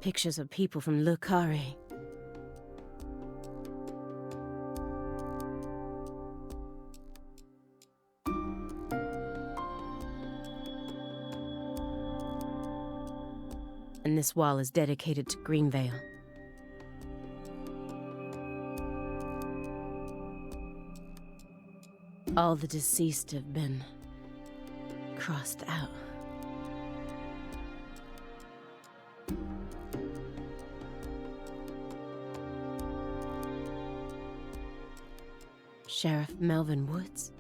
Pictures of people from Le Carré. And this wall is dedicated to Greenvale. All the deceased have been crossed out. Sheriff Melvin Woods.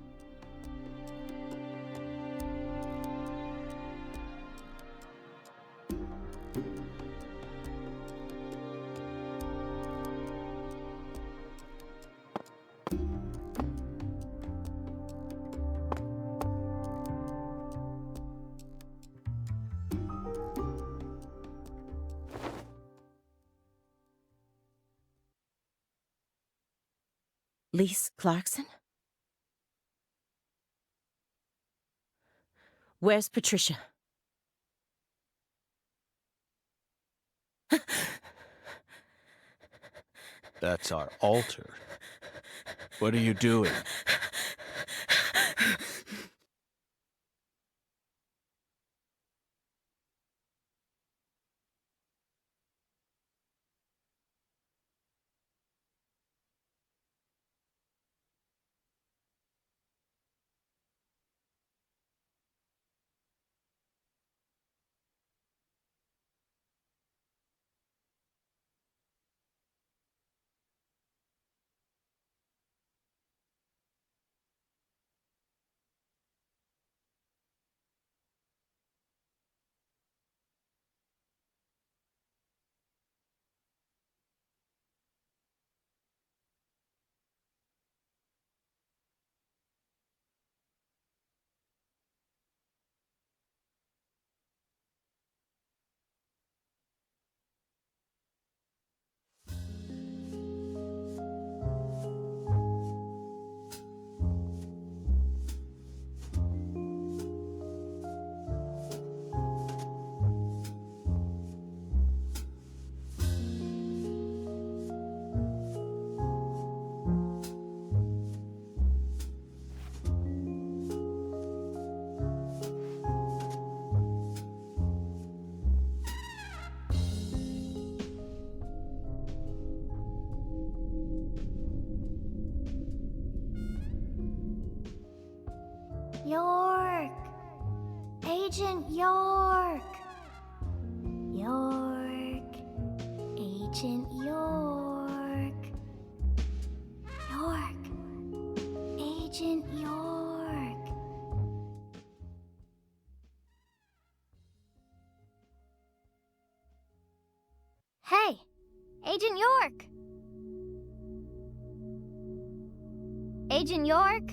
Lise Clarkson? Where's Patricia? That's our altar. What are you doing? York! Agent York! York! Agent York! York! Agent York! Hey! Agent York! Agent York?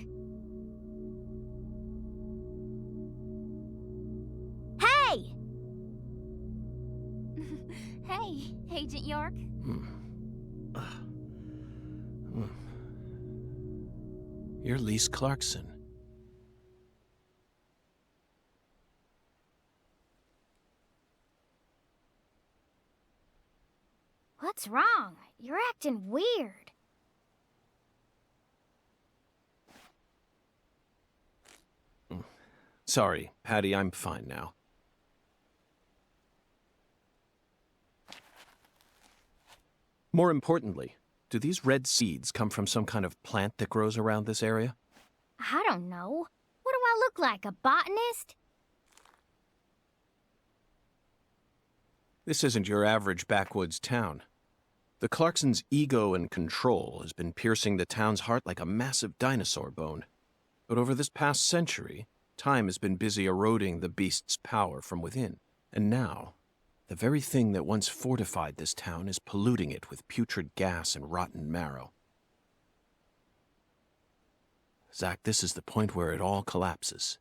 Hey! Hey, Agent York. You're Lise Clarkson. What's wrong? You're acting weird. Sorry, Patty, I'm fine now. More importantly, do these red seeds come from some kind of plant that grows around this area? I don't know. What do I look like, a botanist? This isn't your average backwoods town. The Clarksons' ego and control has been piercing the town's heart like a massive dinosaur bone. But over this past century, time has been busy eroding the beast's power from within. And now, the very thing that once fortified this town is polluting it with putrid gas and rotten marrow. Zach, this is the point where it all collapses.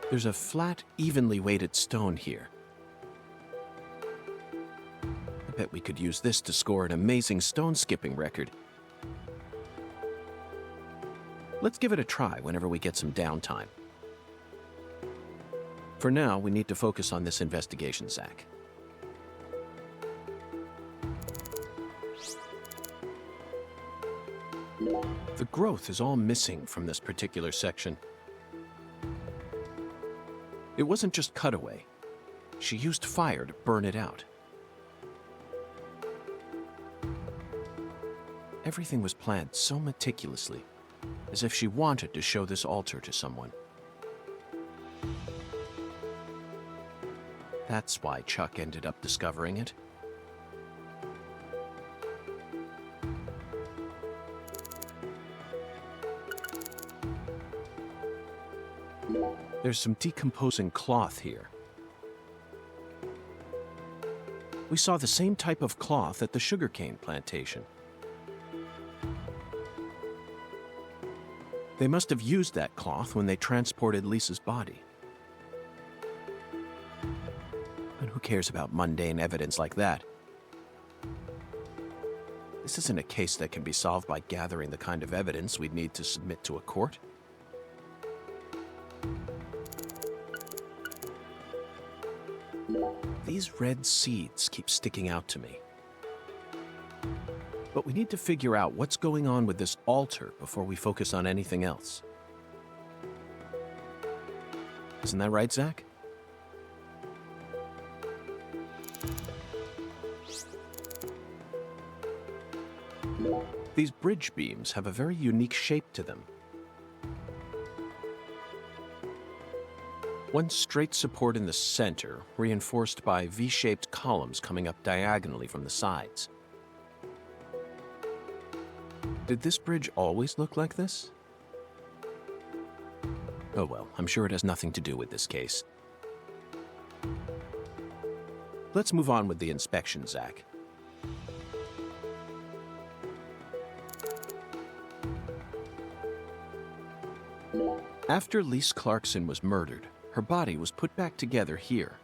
There's a flat, evenly weighted stone here. I bet we could use this to score an amazing stone skipping record. Let's give it a try whenever we get some downtime. For now, we need to focus on this investigation, Zach. The growth is all missing from this particular section. It wasn't just cut away. She used fire to burn it out. Everything was planned so meticulously, as if she wanted to show this altar to someone. That's why Chuck ended up discovering it. There's some decomposing cloth here. We saw the same type of cloth at the sugarcane plantation. They must have used that cloth when they transported Lisa's body. But who cares about mundane evidence like that? This isn't a case that can be solved by gathering the kind of evidence we'd need to submit to a court. These red seeds keep sticking out to me. But we need to figure out what's going on with this altar before we focus on anything else. Isn't that right, Zach? These bridge beams have a very unique shape to them. One straight support in the center, reinforced by V-shaped columns coming up diagonally from the sides. Did this bridge always look like this? Oh well, I'm sure it has nothing to do with this case. Let's move on with the inspection, Zach. After Lise Clarkson was murdered, her body was put back together here.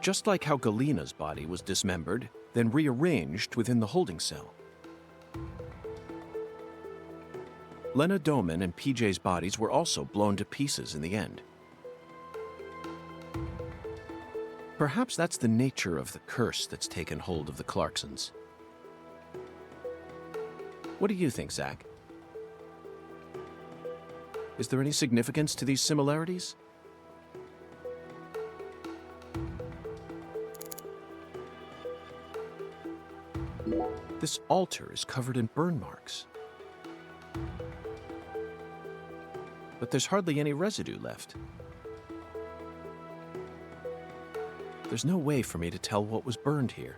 Just like how Galena's body was dismembered, then rearranged within the holding cell. Lena Doman and PJ's bodies were also blown to pieces in the end. Perhaps that's the nature of the curse that's taken hold of the Clarksons. What do you think, Zach? Is there any significance to these similarities? This altar is covered in burn marks. But there's hardly any residue left. There's no way for me to tell what was burned here.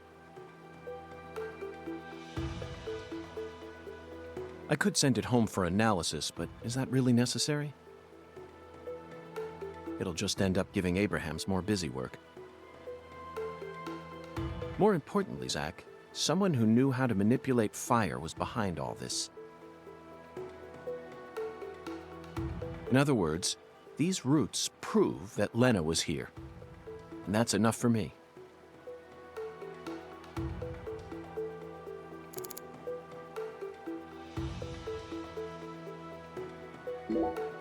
I could send it home for analysis, but is that really necessary? It'll just end up giving Abrahams more busy work. More importantly, Zach, someone who knew how to manipulate fire was behind all this. In other words, these roots prove that Lena was here. And that's enough for me.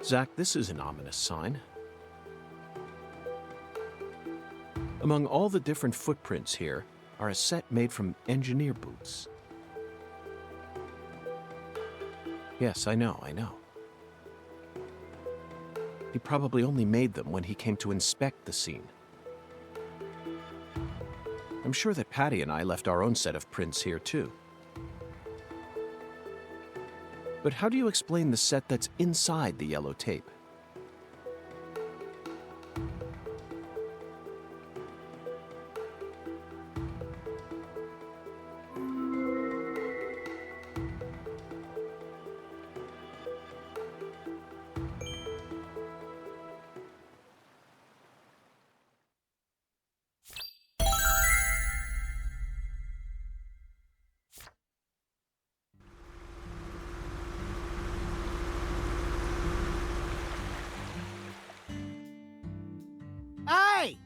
Zach, this is an ominous sign. Among all the different footprints here are a set made from engineer boots. Yes, I know. He probably only made them when he came to inspect the scene. I'm sure that Patty and I left our own set of prints here too. But how do you explain the set that's inside the yellow tape? Hey!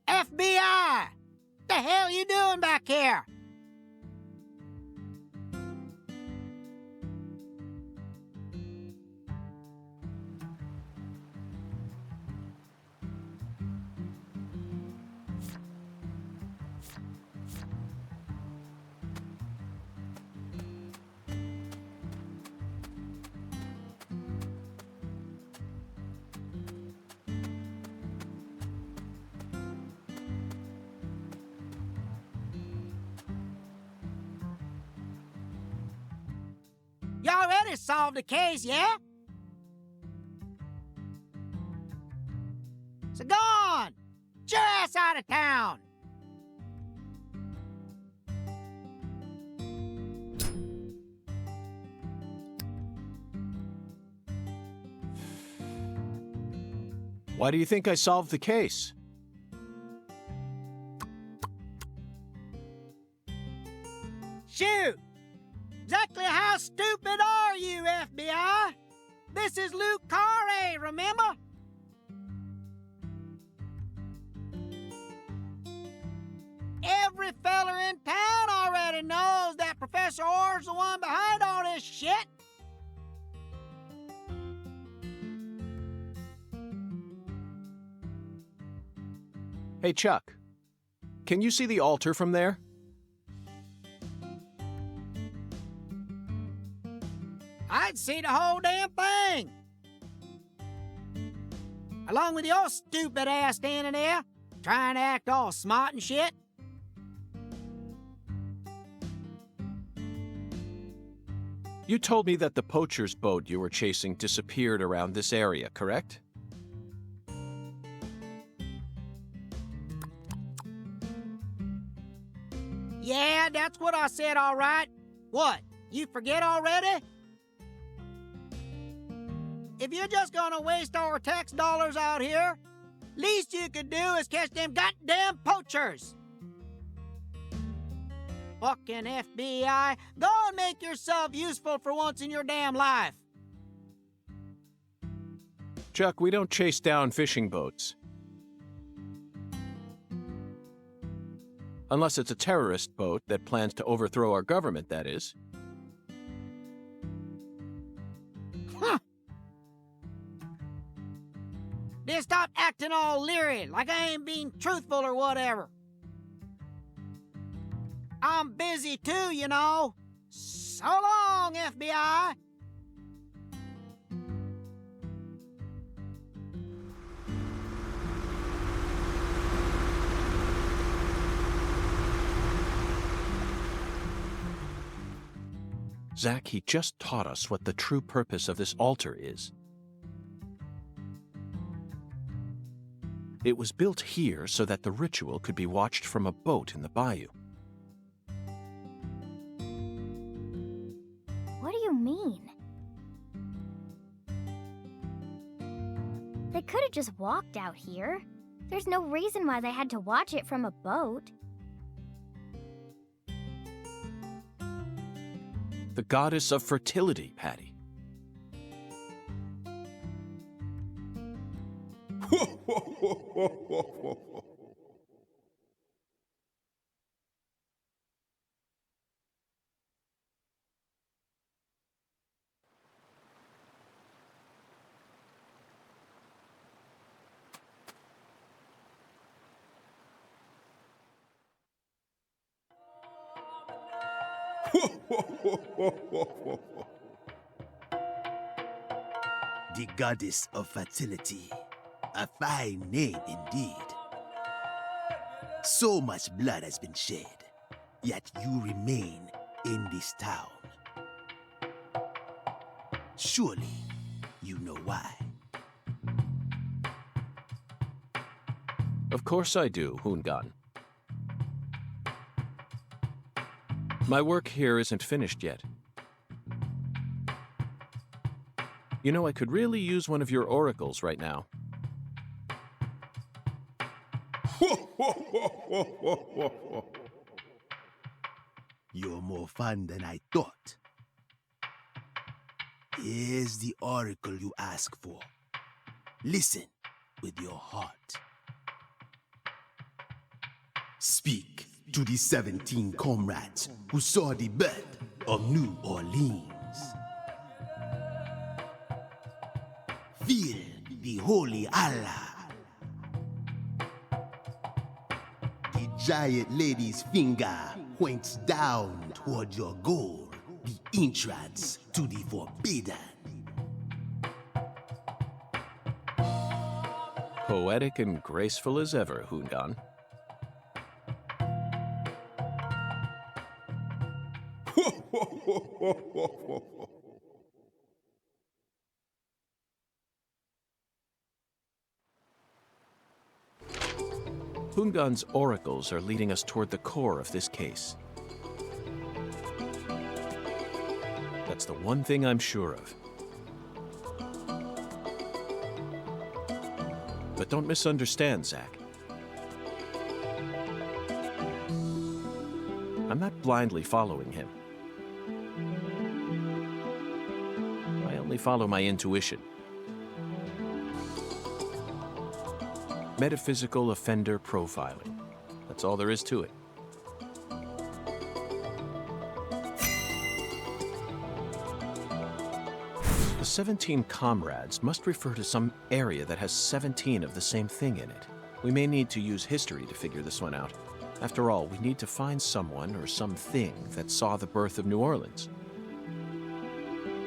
FBI! The hell you doing back here? You already solved the case, yeah? So go on! Get your ass out of town! Why do you think I solved the case? Shoot! Exactly how stupid are you, FBI? This is Luke Carre, remember? Every feller in town already knows that Professor Orr's the one behind all this shit. Hey, Chuck. Can you see the altar from there? I'd see the whole damn thing. Along with your stupid ass standing there, trying to act all smart and shit. You told me that the poacher's boat you were chasing disappeared around this area, correct? Yeah, that's what I said, all right. What, you forget already? If you're just gonna waste our tax dollars out here, least you could do is catch them goddamn poachers. Fucking FBI, go and make yourself useful for once in your damn life. Chuck, we don't chase down fishing boats. Unless it's a terrorist boat that plans to overthrow our government, that is. Huh. Then stop acting all leery, like I ain't being truthful or whatever. I'm busy too, you know. So long, FBI. Zach, he just taught us what the true purpose of this altar is. It was built here so that the ritual could be watched from a boat in the bayou. What do you mean? They could have just walked out here. There's no reason why they had to watch it from a boat. The goddess of fertility, Patty. The goddess of fertility. A fine name indeed. So much blood has been shed, yet you remain in this town. Surely you know why. Of course I do, Hungan. My work here isn't finished yet. You know, I could really use one of your oracles right now. You're more fun than I thought. Here's the oracle you ask for. Listen with your heart. Speak to the 17 comrades who saw the birth of New Orleans. Feel the holy Allah. The giant lady's finger points down toward your goal, the entrance to the forbidden. Poetic and graceful as ever, Hungan. Hungan's oracles are leading us toward the core of this case. That's the one thing I'm sure of. But don't misunderstand, Zach. I'm not blindly following him. I only follow my intuition. Metaphysical offender profiling. That's all there is to it. The 17 comrades must refer to some area that has 17 of the same thing in it. We may need to use history to figure this one out. After all, we need to find someone or something that saw the birth of New Orleans.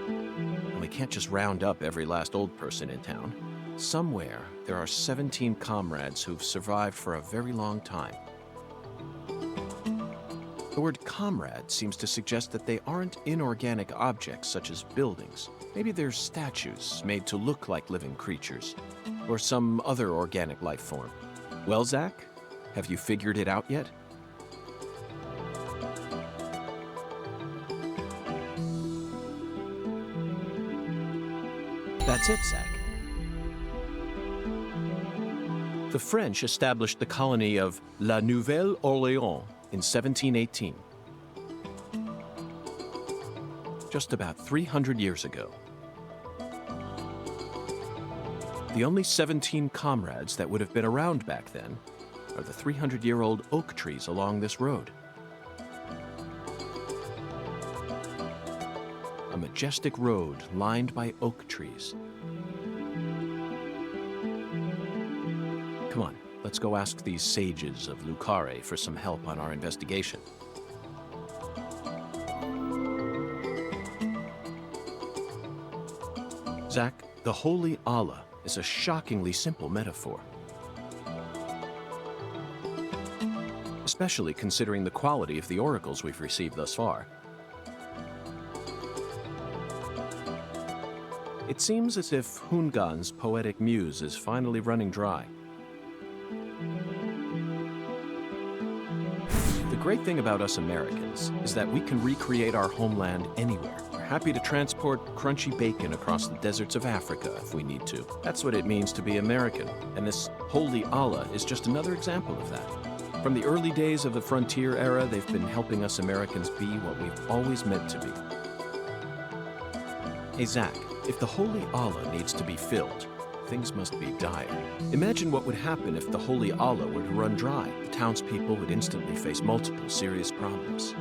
And we can't just round up every last old person in town. Somewhere, there are 17 comrades who've survived for a very long time. The word comrade seems to suggest that they aren't inorganic objects such as buildings. Maybe they're statues made to look like living creatures, or some other organic life form. Well, Zach, have you figured it out yet? That's it, Zach. The French established the colony of La Nouvelle-Orléans in 1718. Just about 300 years ago. The only 17 comrades that would have been around back then are the 300-year-old oak trees along this road. A majestic road lined by oak trees. Come on, let's go ask these sages of Lucare for some help on our investigation. Zach, the Holy Allah is a shockingly simple metaphor. Especially considering the quality of the oracles we've received thus far. It seems as if Hungan's poetic muse is finally running dry. The great thing about us Americans is that we can recreate our homeland anywhere. We're happy to transport crunchy bacon across the deserts of Africa if we need to. That's what it means to be American, and this holy Allah is just another example of that. From the early days of the frontier era, they've been helping us Americans be what we've always meant to be. Hey Zach, if the holy Allah needs to be filled, things must be dire. Imagine what would happen if the holy Allah were to run dry. The townspeople would instantly face multiple serious problems.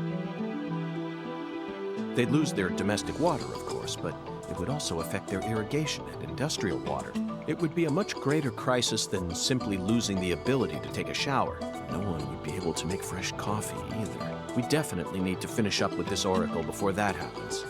They'd lose their domestic water, of course, but it would also affect their irrigation and industrial water. It would be a much greater crisis than simply losing the ability to take a shower. No one would be able to make fresh coffee either. We definitely need to finish up with this oracle before that happens.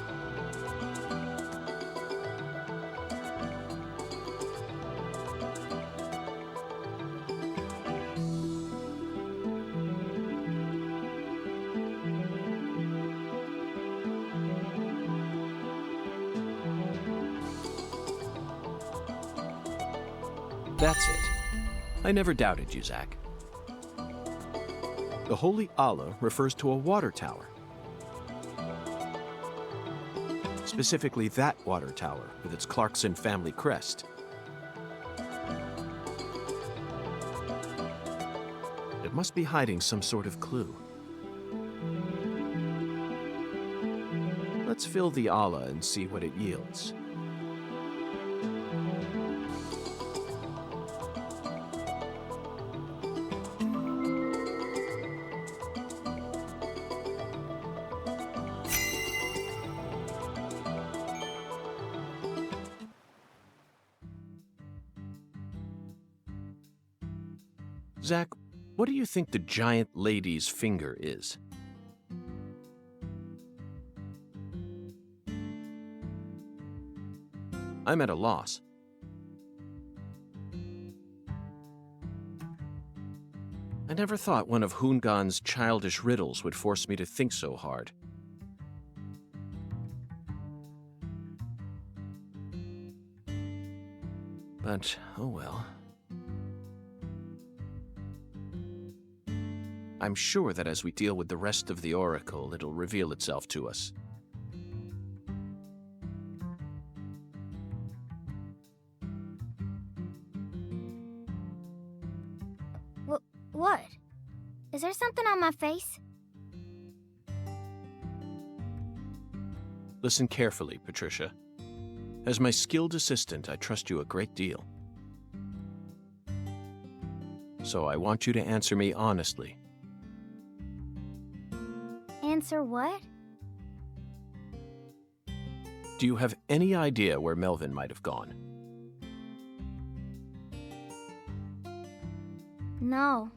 That's it. I never doubted you, Zach. The holy Allah refers to a water tower. Specifically that water tower with its Clarkson family crest. It must be hiding some sort of clue. Let's fill the Allah and see what it yields. Zach, what do you think the giant lady's finger is? I'm at a loss. I never thought one of Hungan's childish riddles would force me to think so hard. But, oh well. I'm sure that as we deal with the rest of the oracle, it'll reveal itself to us. What? Is there something on my face? Listen carefully, Patricia. As my skilled assistant, I trust you a great deal. So I want you to answer me honestly. Answer what? Do you have any idea where Melvin might have gone? No.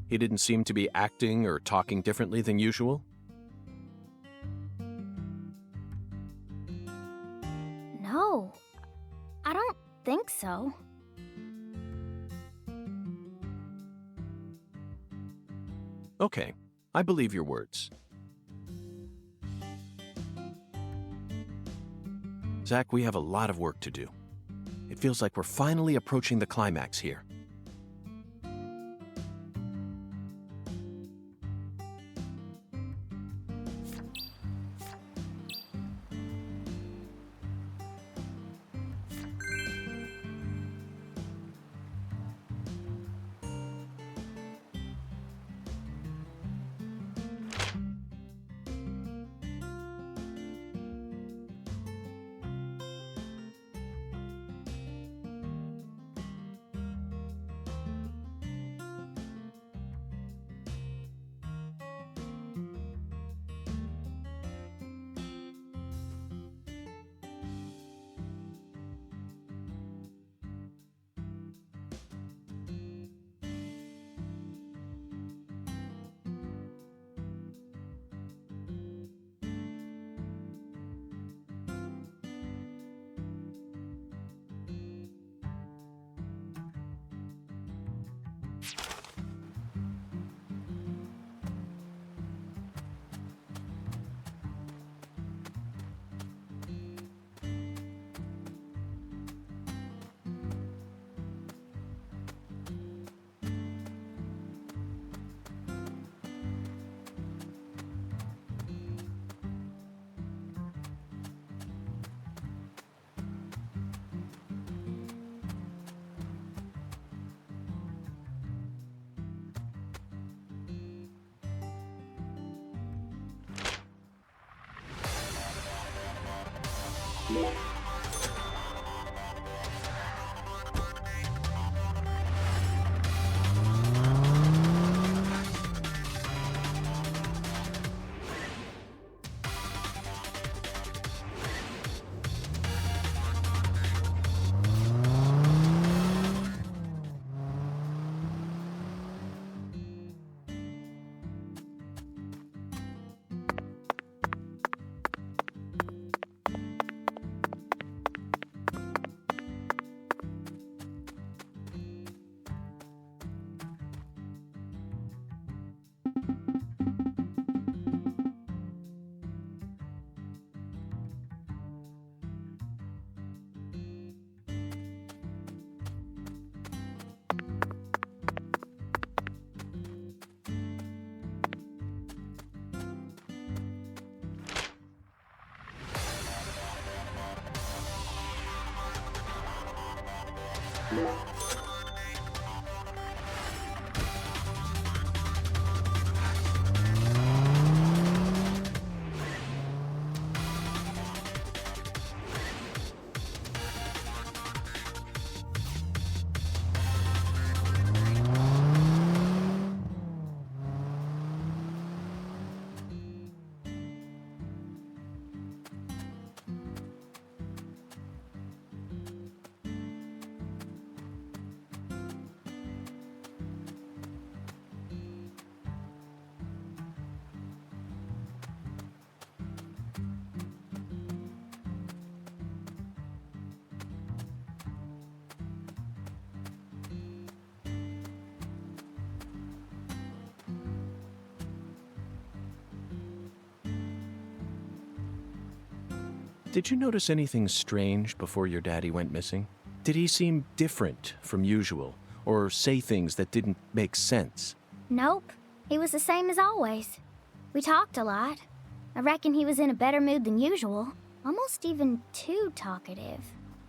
He didn't seem to be acting or talking differently than usual? No. I don't think so. Okay, I believe your words. Zach, we have a lot of work to do. It feels like we're finally approaching the climax here. Did you notice anything strange before your daddy went missing? Did he seem different from usual, or say things that didn't make sense? Nope. He was the same as always. We talked a lot. I reckon he was in a better mood than usual. Almost even too talkative.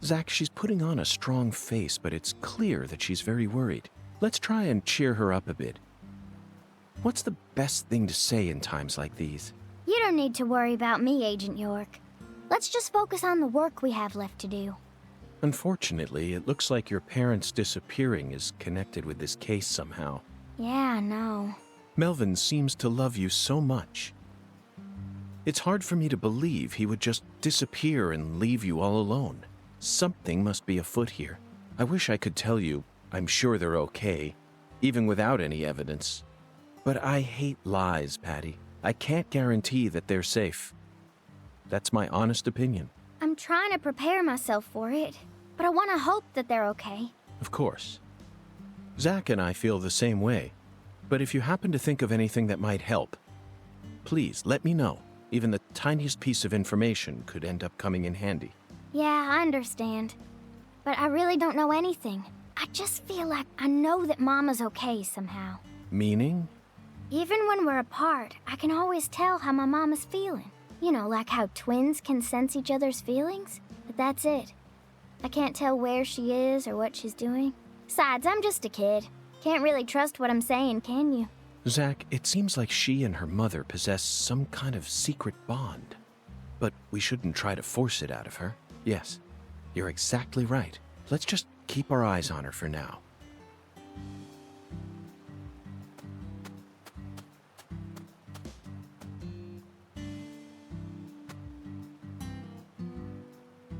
Zach, she's putting on a strong face, but it's clear that she's very worried. Let's try and cheer her up a bit. What's the best thing to say in times like these? You don't need to worry about me, Agent York. Let's just focus on the work we have left to do. Unfortunately, it looks like your parents' disappearing is connected with this case somehow. Yeah, I know. Melvin seems to love you so much. It's hard for me to believe he would just disappear and leave you all alone. Something must be afoot here. I wish I could tell you I'm sure they're okay, even without any evidence. But I hate lies, Patty. I can't guarantee that they're safe. That's my honest opinion. I'm trying to prepare myself for it, but I want to hope that they're okay. Of course. Zach and I feel the same way. But if you happen to think of anything that might help, please let me know. Even the tiniest piece of information could end up coming in handy. Yeah, I understand. But I really don't know anything. I just feel like I know that Mama's okay somehow. Meaning? Even when we're apart, I can always tell how my mama's feeling. You know, like how twins can sense each other's feelings? But that's it. I can't tell where she is or what she's doing. Besides, I'm just a kid. Can't really trust what I'm saying, can you? Zach, it seems like she and her mother possess some kind of secret bond. But we shouldn't try to force it out of her. Yes, you're exactly right. Let's just keep our eyes on her for now.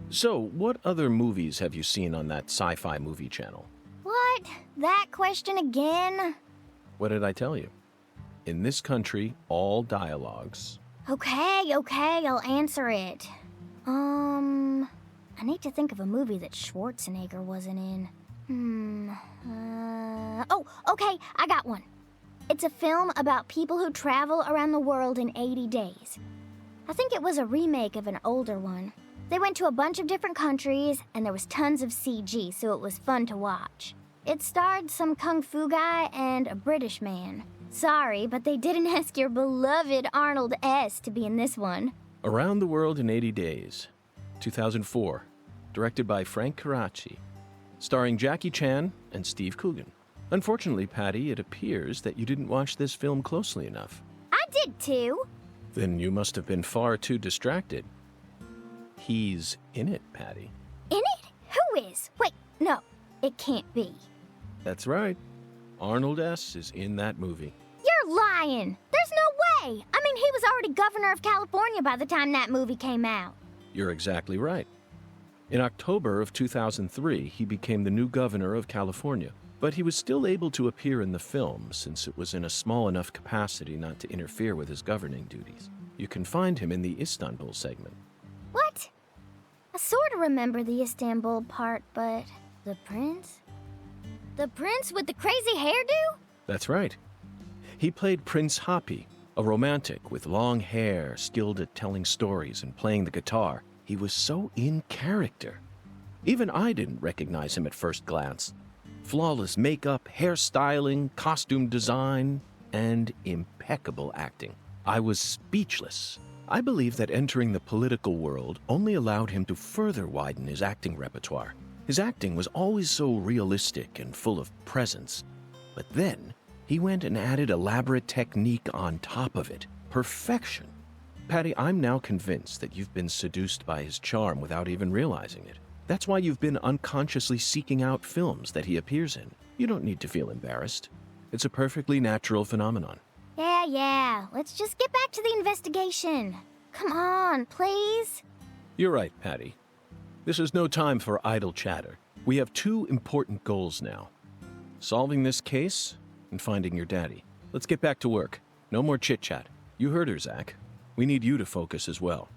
So, what other movies have you seen on that sci-fi movie channel? What? That question again? What did I tell you? In this country, all dialogues. Okay, I'll answer it. I need to think of a movie that Schwarzenegger wasn't in. Oh, okay, I got one. It's a film about people who travel around the world in 80 days. I think it was a remake of an older one. They went to a bunch of different countries, and there was tons of CG, so it was fun to watch. It starred some kung fu guy and a British man. Sorry, but they didn't ask your beloved Arnold S. to be in this one. Around the World in 80 Days, 2004, directed by Frank Karachi, starring Jackie Chan and Steve Coogan. Unfortunately, Patty, it appears that you didn't watch this film closely enough. I did too. Then you must have been far too distracted. he's in it, Patty. In it? Who is? Wait, no, it can't be. That's right. Arnold S. is in that movie. You're lying. There's no way. I mean, he was already governor of California by the time that movie came out. You're exactly right. In October of 2003, he became the new governor of California, but he was still able to appear in the film since it was in a small enough capacity not to interfere with his governing duties. You can find him in the Istanbul segment. What? I sort of remember the Istanbul part, but the prince? The prince with the crazy hairdo? That's right. He played Prince Happy, a romantic with long hair, skilled at telling stories and playing the guitar. He was so in character. Even I didn't recognize him at first glance. Flawless makeup, hairstyling, costume design, and impeccable acting. I was speechless. I believe that entering the political world only allowed him to further widen his acting repertoire. His acting was always so realistic and full of presence. But then, he went and added elaborate technique on top of it. Perfection. Patty, I'm now convinced that you've been seduced by his charm without even realizing it. That's why you've been unconsciously seeking out films that he appears in. You don't need to feel embarrassed. It's a perfectly natural phenomenon. Yeah. Let's just get back to the investigation. Come on, please. You're right, Patty. This is no time for idle chatter. We have two important goals now. Solving this case and finding your daddy. Let's get back to work. No more chit-chat. You heard her, Zach. We need you to focus as well.